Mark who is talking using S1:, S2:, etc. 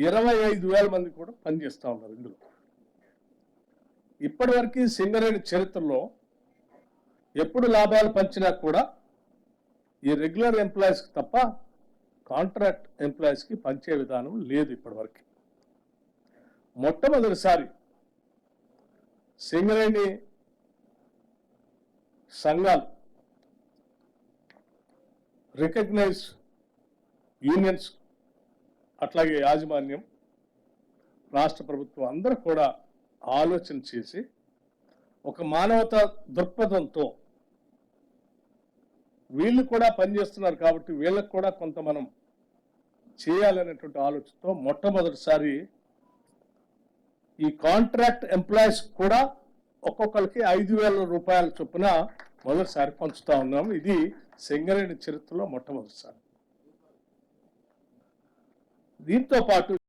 S1: 25,000 మంది కూడా పనిచేస్తూ ఉన్నారు ఇందులో. ఇప్పటివరకు సింగరేణి చరిత్రలో ఎప్పుడు లాభాలు పంచినా కూడా ఈ రెగ్యులర్ ఎంప్లాయీస్కి తప్ప కాంట్రాక్ట్ ఎంప్లాయీస్కి పంచే విధానం లేదు ఇప్పటివరకు. మొట్టమొదటిసారి సింగరేణి సంఘాలు, రికగ్నైజ్ యూనియన్స్, అట్లాగే యాజమాన్యం, రాష్ట్ర ప్రభుత్వం అందరూ కూడా ఆలోచన చేసి ఒక మానవతా దృక్పథంతో వీళ్ళు కూడా పనిచేస్తున్నారు కాబట్టి వీళ్ళకు కూడా కొంత మనం చేయాలనేటువంటి ఆలోచనతో మొట్టమొదటిసారి ఈ కాంట్రాక్ట్ ఎంప్లాయీస్ కూడా ఒక్కొక్కరికి 5,000 రూపాయల చొప్పున మొదటిసారి పంచుతా ఉన్నాము. ఇది సింగరేణి చరిత్రలో మొట్టమొదటిసారి. దీంతో పాటు